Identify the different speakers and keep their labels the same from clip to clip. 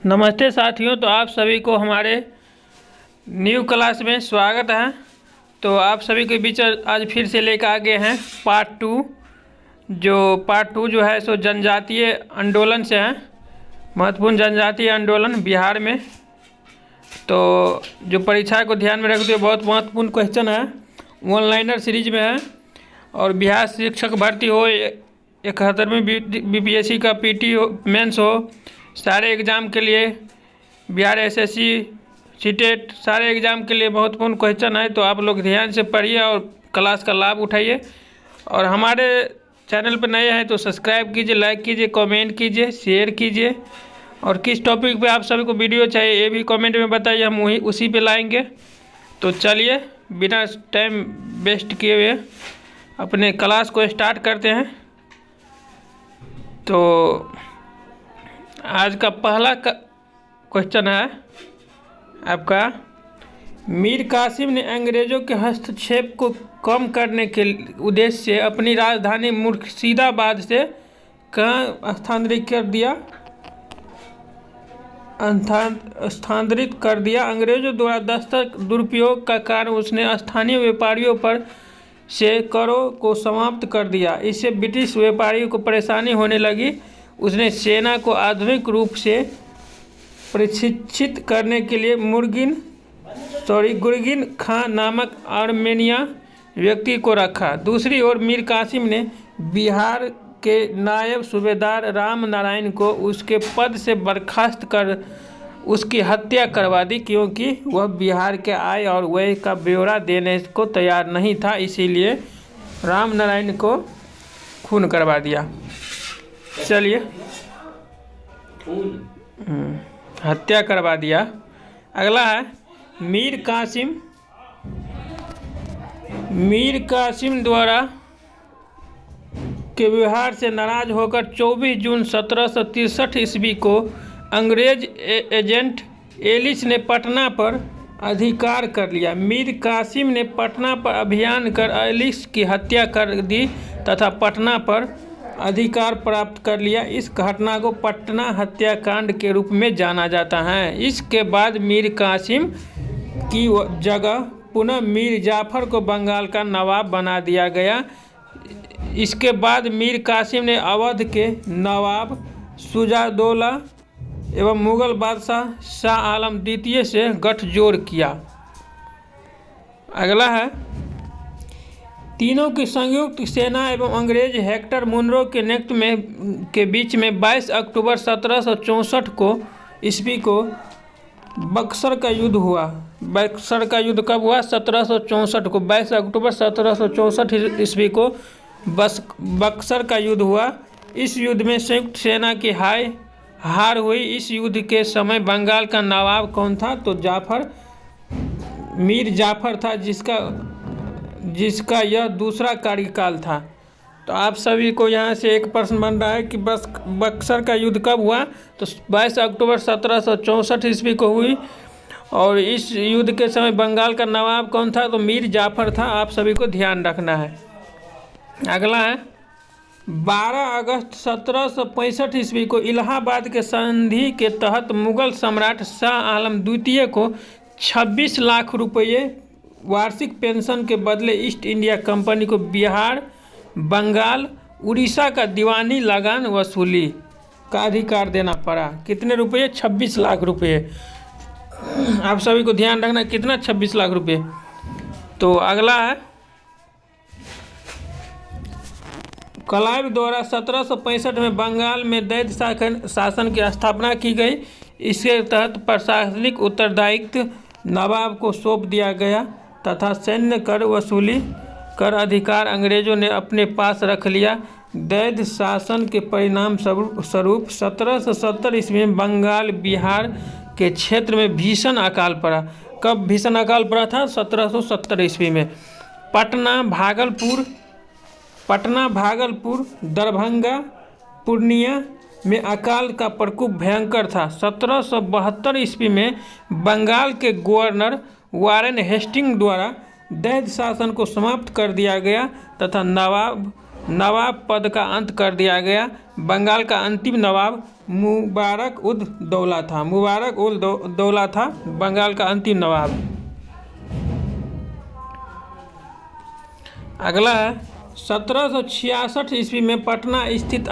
Speaker 1: नमस्ते साथियों। तो आप सभी को हमारे न्यू क्लास में स्वागत है। तो आप सभी के बीच आज फिर से लेकर आ गए हैं पार्ट टू जो है सो जनजातीय आंदोलन से है। महत्वपूर्ण जनजातीय आंदोलन बिहार में। तो जो परीक्षा को ध्यान में रखते हुए बहुत महत्वपूर्ण क्वेश्चन है, ऑनलाइनर सीरीज में है। और बिहार शिक्षक भर्ती हो, 71वीं बीपीएससी का पीटी हो, मेंस हो, सारे एग्ज़ाम के लिए, बिहार एसएससी, सीटेट, सारे एग्ज़ाम के लिए महत्वपूर्ण क्वेश्चन है। तो आप लोग ध्यान से पढ़िए और क्लास का लाभ उठाइए। और हमारे चैनल पर नए हैं तो सब्सक्राइब कीजिए, लाइक कीजिए, कमेंट कीजिए, शेयर कीजिए। और किस टॉपिक पे आप सभी को वीडियो चाहिए ये भी कमेंट में बताइए, हम उसी पे लाएंगे। तो चलिए बिना टाइम वेस्ट किए हुए अपने क्लास को स्टार्ट करते हैं। तो आज का पहला क्वेश्चन है आपका, मीर कासिम ने अंग्रेज़ों के हस्तक्षेप को कम करने के उद्देश्य से अपनी राजधानी मुर्शिदाबाद से कहाँ स्थानांतरित कर दिया। अंग्रेज़ों द्वारा दस्तक दुरुपयोग का कारण उसने स्थानीय व्यापारियों पर से करों को समाप्त कर दिया। इससे ब्रिटिश व्यापारियों को परेशानी होने लगी। उसने सेना को आधुनिक रूप से प्रशिक्षित करने के लिए गुरगिन खां नामक आर्मेनिया व्यक्ति को रखा। दूसरी ओर मीर कासिम ने बिहार के नायब सूबेदार राम नारायण को उसके पद से बर्खास्त कर उसकी हत्या करवा दी, क्योंकि वह बिहार के आय और व्यय का ब्यौरा देने को तैयार नहीं था। इसीलिए राम नारायण को खून करवा दिया। चलिए, हत्या करवा दिया। अगला है मीर कासिम द्वारा के व्यवहार से नाराज होकर 24 जून 1763 ईस्वी को अंग्रेज एजेंट एलिस ने पटना पर अधिकार कर लिया। मीर कासिम ने पटना पर अभियान कर एलिस की हत्या कर दी तथा पटना पर अधिकार प्राप्त कर लिया। इस घटना को पटना हत्याकांड के रूप में जाना जाता है। इसके बाद मीर कासिम की जगह पुनः मीर जाफर को बंगाल का नवाब बना दिया गया। इसके बाद मीर कासिम ने अवध के नवाब शुजादौला एवं मुगल बादशाह शाह आलम द्वितीय से गठजोड़ किया। अगला है, तीनों की संयुक्त सेना एवं अंग्रेज हेक्टर मुनरो के नेतृत्व के बीच में 22 अक्टूबर 1764 को ईस्वी को बक्सर का युद्ध हुआ। बक्सर का युद्ध कब हुआ? 1764 को। 22 अक्टूबर 1764 ईस्वी को बक्सर का युद्ध हुआ। इस युद्ध में संयुक्त सेना की हार हुई। इस युद्ध के समय बंगाल का नवाब कौन था? तो मीर जाफर था, जिसका यह दूसरा कार्यकाल था। तो आप सभी को यहाँ से एक प्रश्न बन रहा है कि बक्सर का युद्ध कब हुआ? तो 22 अक्टूबर 1764 ईस्वी को हुई। और इस युद्ध के समय बंगाल का नवाब कौन था? तो मीर जाफर था। आप सभी को ध्यान रखना है। अगला है, 12 अगस्त 1765 ईस्वी को इलाहाबाद के संधि के तहत मुगल सम्राट शाह आलम द्वितीय को 26 लाख रुपये वार्षिक पेंशन के बदले ईस्ट इंडिया कंपनी को बिहार, बंगाल, उड़ीसा का दीवानी लगान वसूली का अधिकार देना पड़ा। कितने रुपये? 26 लाख रुपये। आप सभी को ध्यान रखना, कितना? 26 लाख रुपये। तो अगला है, क्लाइव द्वारा 1765 में बंगाल में दैत्य शासन की स्थापना की गई। इसके तहत प्रशासनिक उत्तरदायित्व नवाब को सौंप दिया गया तथा सैन्य कर वसूली कर अधिकार अंग्रेजों ने अपने पास रख लिया। दैत्य शासन के परिणाम स्वरूप 1770 ईस्वी में बंगाल, बिहार के क्षेत्र में भीषण अकाल पड़ा। कब भीषण अकाल पड़ा था? 1770 ईस्वी में। पटना, भागलपुर, दरभंगा, पूर्णिया में अकाल का प्रकोप भयंकर था। 1772 ईस्वी में बंगाल के गवर्नर वारेन हेस्टिंग द्वारा दैत्य शासन को समाप्त कर दिया गया तथा नवाब नवाब पद का अंत कर दिया गया। बंगाल का अंतिम नवाब मुबारक उद दौला था। मुबारक उद दौला था बंगाल का अंतिम नवाब। अगला है 1766 ईस्वी में पटना स्थित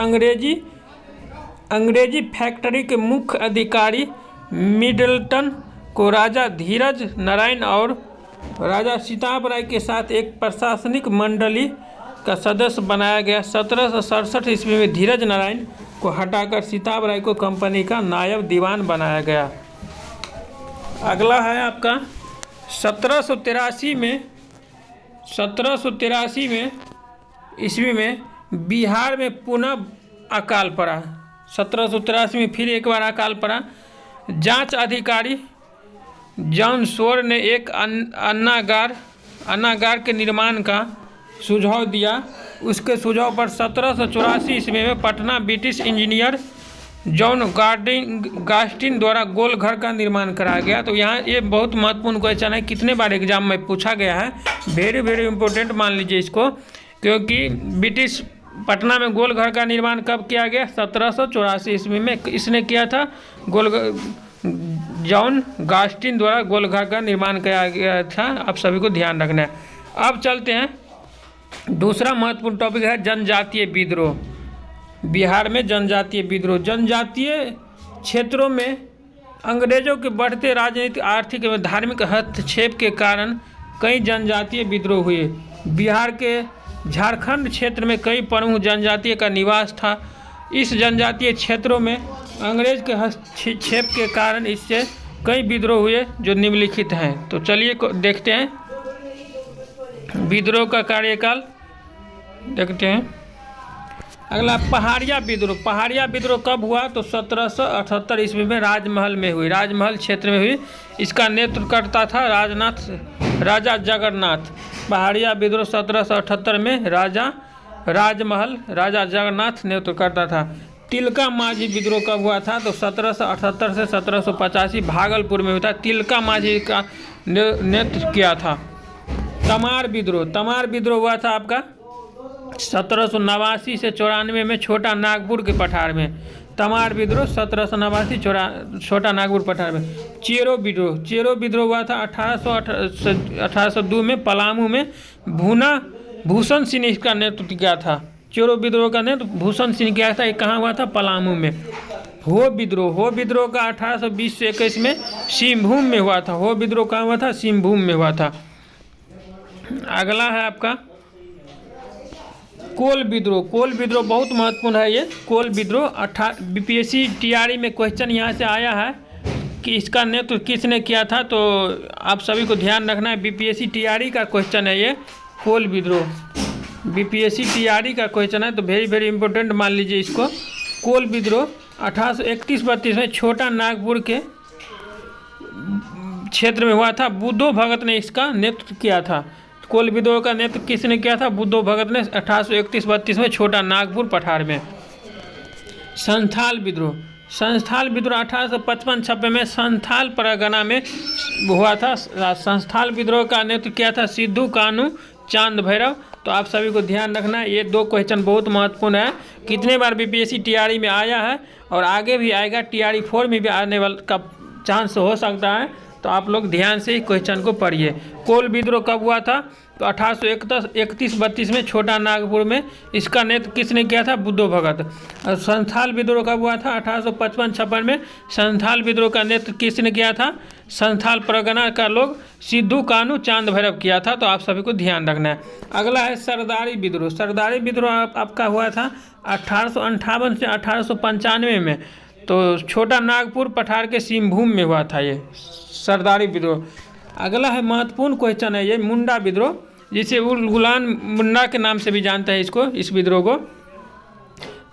Speaker 1: अंग्रेजी फैक्ट्री के मुख्य अधिकारी मिडलटन को राजा धीरज नारायण और राजा सीताब राय के साथ एक प्रशासनिक मंडली का सदस्य बनाया गया। 1767 ईस्वी में धीरज नारायण को हटाकर सीताब राय को कंपनी का नायब दीवान बनाया गया। अगला है आपका 1783 में ईस्वी में बिहार में पुनः अकाल पड़ा। 1783 में फिर एक बार अकाल पड़ा। जांच अधिकारी जॉन शोर ने एक अन्नागार के निर्माण का सुझाव दिया। उसके सुझाव पर 1784 ईस्वी में पटना ब्रिटिश इंजीनियर जॉन गास्टिन द्वारा गोल घर का निर्माण कराया गया। तो यहाँ ये बहुत महत्वपूर्ण क्वेश्चन है, कितने बार एग्जाम में पूछा गया है, वेरी वेरी इंपॉर्टेंट मान लीजिए इसको, क्योंकि ब्रिटिश पटना में गोल घर का निर्माण कब किया गया? 1784 ईस्वी में। इसने किया था जॉन गास्टिन द्वारा गोल घर का निर्माण किया गया था। आप सभी को ध्यान रखना है। अब चलते हैं, दूसरा महत्वपूर्ण टॉपिक है जनजातीय विद्रोह। बिहार में जनजातीय विद्रोह। जनजातीय क्षेत्रों में अंग्रेजों के बढ़ते राजनीतिक, आर्थिक एवं धार्मिक हस्तक्षेप के कारण कई जनजातीय विद्रोह हुए। बिहार के झारखंड क्षेत्र में कई प्रमुख जनजातीय का निवास था। इस जनजातीय क्षेत्रों में अंग्रेज के हस्तक्षेप के कारण इससे कई विद्रोह हुए जो निम्नलिखित हैं। तो चलिए देखते हैं विद्रोह का कार्यकाल देखते हैं। अगला पहाड़िया विद्रोह। पहाड़िया विद्रोह कब हुआ? तो 1778 ईस्वी में राजमहल में हुई, राजमहल क्षेत्र में हुई। इसका नेतृत्व करता था राजा जगन्नाथ। पहाड़िया विद्रोह 1778 में राजा जगन्नाथ नेतृत्व करता था। तिलका माझी विद्रोह कब हुआ था? तो 1778 से 1785 भागलपुर में हुआ था। तिलका माझी का नेतृत्व किया था। तमार विद्रोह हुआ था आपका 1789 से 94 में छोटा नागपुर के पठार में। तमार विद्रोह 1789 छोटा नागपुर पठार में। चेरो विद्रोह हुआ था 1802 में पलामू में। भूषण सिंह इसका नेतृत्व किया था। चेरो विद्रोह का नेतृत्व भूषण सिंह किया था। ये कहाँ हुआ था? पलामू में। हो विद्रोह का 1820 से 21 में सिंहभूम में हुआ था। हो विद्रोह कहाँ हुआ था? सिंहभूम में हुआ था। अगला है आपका कोल विद्रोह बहुत महत्वपूर्ण है। ये कोल विद्रोह बीपीएससी टीआरई में क्वेश्चन यहाँ से आया है कि इसका नेतृत्व किसने किया था। तो आप सभी को ध्यान रखना है, बीपीएससी टीआरई का क्वेश्चन है ये कोल विद्रोह। बीपीएससी टीआरई का क्वेश्चन है तो वेरी वेरी इंपॉर्टेंट मान लीजिए इसको। कोल विद्रोह 1831-32 में छोटा नागपुर के क्षेत्र में हुआ था। बुद्धो भगत ने इसका नेतृत्व किया था। कोल विद्रोह का नेतृत्व किसने किया था? बुद्धो भगत ने 1831-32 में छोटा नागपुर पठार में। संथाल विद्रोह 1855-56 में संथाल परगना में हुआ था। संथाल विद्रोह का नेतृत्व किया था सिद्धू कानू चांद भैरव। तो आप सभी को ध्यान रखना है, ये दो क्वेश्चन बहुत महत्वपूर्ण है। कितने बार बीपीएससी टीआरई में आया है और आगे भी आएगा, टीआरई 4 में भी आने वाला का चांस हो सकता है। तो आप लोग ध्यान से क्वेश्चन को पढ़िए। कोल विद्रोह कब हुआ था? तो 1831-32 में छोटा नागपुर में। इसका नेतृत्व किसने किया था? बुद्धो भगत। और संथाल विद्रोह कब हुआ था? 1855-56 में। संथाल विद्रोह का नेतृत्व किसने किया था? संथाल परगना का लोग सिद्धू कानू चांद भैरव किया था। तो आप सभी को ध्यान रखना है। अगला है सरदारी विद्रोह आपका हुआ था 1858 से 1895 में। तो छोटा नागपुर पठार के सिंहभूम में हुआ था ये सरदारी विद्रोह। अगला है महत्वपूर्ण क्वेश्चन है ये मुंडा विद्रोह, जिसे उल गुलान मुंडा के नाम से भी जानते हैं इस विद्रोह को।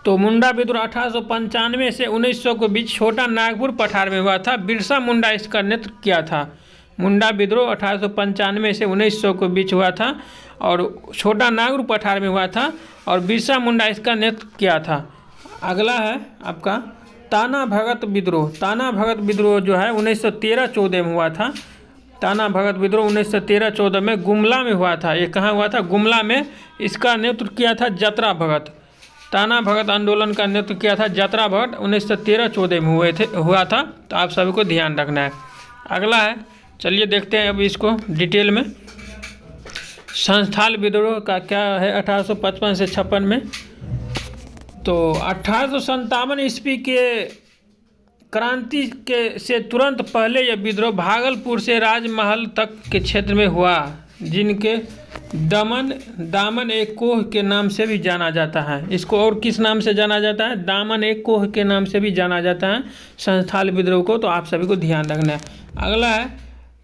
Speaker 1: तो मुंडा विद्रोह 1895 से 1900 के बीच छोटा नागपुर पठार में हुआ था। बिरसा मुंडा इसका नेतृत्व किया था। मुंडा विद्रोह 1895 से 1900 के बीच हुआ था और छोटा नागपुर पठार में हुआ था और बिरसा मुंडा इसका नेतृत्व किया था। अगला है आपका ताना भगत विद्रोह जो है 1913-14 में हुआ था। ताना भगत विद्रोह 1913-14 में गुमला में हुआ था। ये कहाँ हुआ था? गुमला में। इसका नेतृत्व किया था जतरा भगत। ताना भगत आंदोलन का नेतृत्व किया था जतरा भगत, 1913-14 में हुआ था। तो आप सभी को ध्यान रखना है। अगला है, चलिए देखते हैं अब इसको डिटेल में। संस्थाल विद्रोह का क्या है 1855 से 56 में। तो 1857 ईस्वी के क्रांति के से तुरंत पहले यह विद्रोह भागलपुर से राजमहल तक के क्षेत्र में हुआ, जिनके दामन एक कोह के नाम से भी जाना जाता है। इसको और किस नाम से जाना जाता है? दामन एक कोह के नाम से भी जाना जाता है संस्थाल विद्रोह को। तो आप सभी को ध्यान रखना है। अगला है,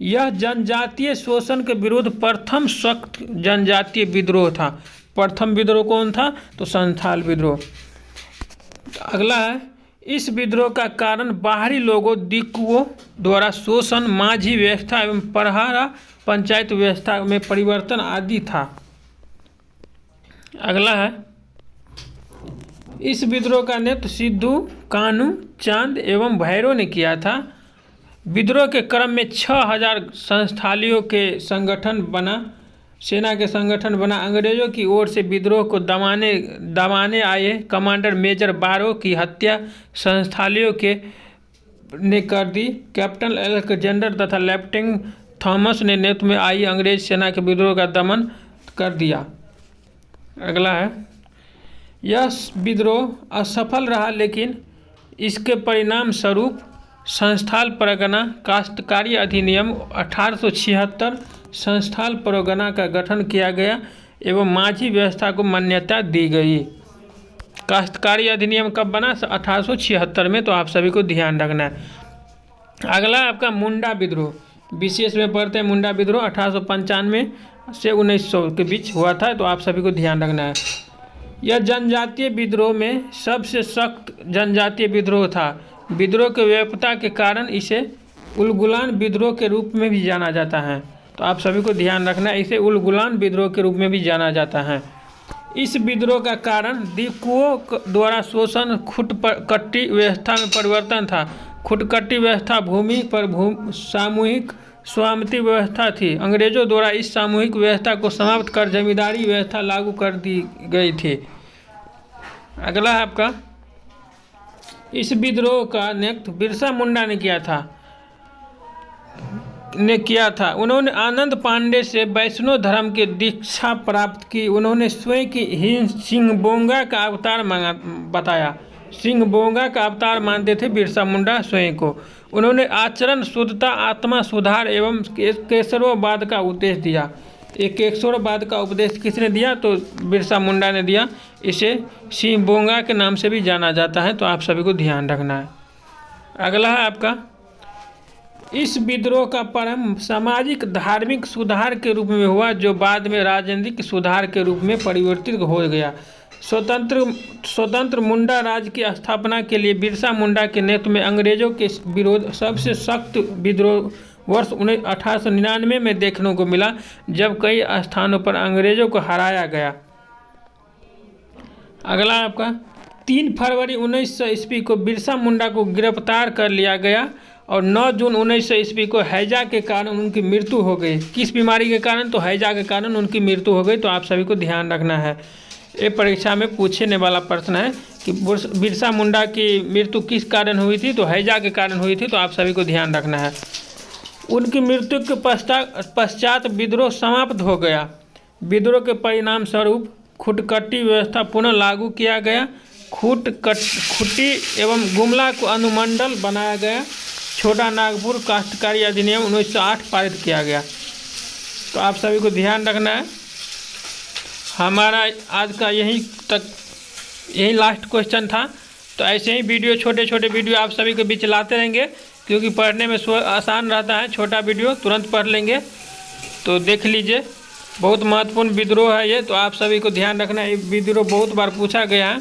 Speaker 1: यह जनजातीय शोषण के विरुद्ध प्रथम सख्त जनजातीय विद्रोह था। प्रथम विद्रोह कौन था? तो संस्थाल विद्रोह। अगला है, इस विद्रोह का कारण बाहरी लोगों दिक्कुओं द्वारा शोषण, माझी व्यवस्था एवं परहारा पंचायत व्यवस्था में परिवर्तन आदि था। अगला है, इस विद्रोह का नेतृत्व सिद्धू, कान्हू, चांद एवं भैरव ने किया था। विद्रोह के क्रम में 6000 संस्थालियों के संगठन बना, सेना के संगठन बना। अंग्रेजों की ओर से विद्रोह को दबाने आए कमांडर मेजर बारो की हत्या संस्थालियों के ने कर दी। कैप्टन अलेक्जेंडर तथा लेफ्टिनेंट थॉमस ने नेतृत्व में आई अंग्रेज सेना के विद्रोह का दमन कर दिया। अगला है, यह विद्रोह असफल रहा, लेकिन इसके परिणाम स्वरूप संस्थाल परगना काश्तकारी अधिनियम 1876 संस्थाल परगना का गठन किया गया एवं माझी व्यवस्था को मान्यता दी गई। काश्तकारी अधिनियम कब बना? 1876 में। तो आप सभी को ध्यान रखना है। अगला आपका मुंडा विद्रोह, विशेष में पढ़ते हैं। मुंडा विद्रोह 1895 से 1900 के बीच हुआ था। तो आप सभी को ध्यान रखना है। यह जनजातीय विद्रोह में सबसे सख्त जनजातीय विद्रोह था। विद्रोह की व्यापकता के कारण इसे उलगुलान विद्रोह के रूप में भी जाना जाता है। तो आप सभी को ध्यान रखना है, इसे उलगुलान विद्रोह के रूप में भी जाना जाता है। इस विद्रोह का कारण दिक्कुओं द्वारा शोषण, खुटकट्टी व्यवस्था में परिवर्तन था। खुटकट्टी व्यवस्था भूमि पर सामूहिक स्वामित्व व्यवस्था थी। अंग्रेजों द्वारा इस सामूहिक व्यवस्था को समाप्त कर जमींदारी व्यवस्था लागू कर दी गई थी। अगला है आपका, इस विद्रोह का नेतृत्व बिरसा मुंडा ने किया था। उन्होंने आनंद पांडे से वैष्णव धर्म की दीक्षा प्राप्त की। उन्होंने स्वयं की सिंहबोंगा का अवतार बताया। सिंहबोंगा का अवतार मानते थे बिरसा मुंडा स्वयं को। उन्होंने आचरण शुद्धता, आत्मा सुधार एवं केशरवाद का उपदेश दिया। एक केशरवाद का उपदेश किसने दिया? तो बिरसा मुंडा ने दिया। इसे सिंहबोंगा के नाम से भी जाना जाता है। तो आप सभी को ध्यान रखना है। अगला है आपका, इस विद्रोह का प्रारंभ सामाजिक धार्मिक सुधार के रूप में हुआ, जो बाद में राजनीतिक सुधार के रूप में परिवर्तित हो गया। स्वतंत्र मुंडा राज्य की स्थापना के लिए बिरसा मुंडा के नेतृत्व में अंग्रेजों के विरोध सबसे सख्त विद्रोह वर्ष 1899 में देखने को मिला, जब कई स्थानों पर अंग्रेजों को हराया गया। अगला आपका, 3 फरवरी 1900 ईस्वी को बिरसा मुंडा को गिरफ्तार कर लिया गया और 9 जून 1900 ईस्वी को हैजा के कारण उनकी मृत्यु हो गई। किस बीमारी के कारण? तो हैजा के कारण उनकी मृत्यु हो गई। तो आप सभी को ध्यान रखना है। ये परीक्षा में पूछने वाला प्रश्न है कि बिरसा मुंडा की मृत्यु किस कारण हुई थी? तो हैजा के कारण हुई थी। तो आप सभी को ध्यान रखना है। उनकी मृत्यु के पश्चात विद्रोह समाप्त हो गया। विद्रोह के परिणाम स्वरूप खुटकट्टी व्यवस्था पुनः लागू किया गया। खुटी एवं गुमला को अनुमंडल बनाया गया। छोटा नागपुर काश्तकारी अधिनियम 1908 पारित किया गया। तो आप सभी को ध्यान रखना है। हमारा आज का यही लास्ट क्वेश्चन था। तो ऐसे ही वीडियो, छोटे छोटे वीडियो आप सभी के बीच लाते रहेंगे, क्योंकि पढ़ने में आसान रहता है। छोटा वीडियो तुरंत पढ़ लेंगे। तो देख लीजिए, बहुत महत्वपूर्ण विद्रोह है ये। तो आप सभी को ध्यान रखना है। ये विद्रोह बहुत बार पूछा गया है,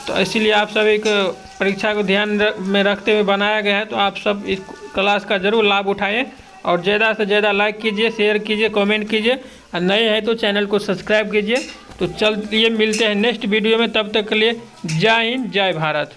Speaker 1: तो इसीलिए आप सभी को परीक्षा को ध्यान में रखते हुए बनाया गया है। तो आप सब इस क्लास का ज़रूर लाभ उठाएं और ज़्यादा से ज़्यादा लाइक कीजिए, शेयर कीजिए, कमेंट कीजिए और नए हैं तो चैनल को सब्सक्राइब कीजिए। तो चलिए मिलते हैं नेक्स्ट वीडियो में। तब तक के लिए जय हिंद, जय भारत।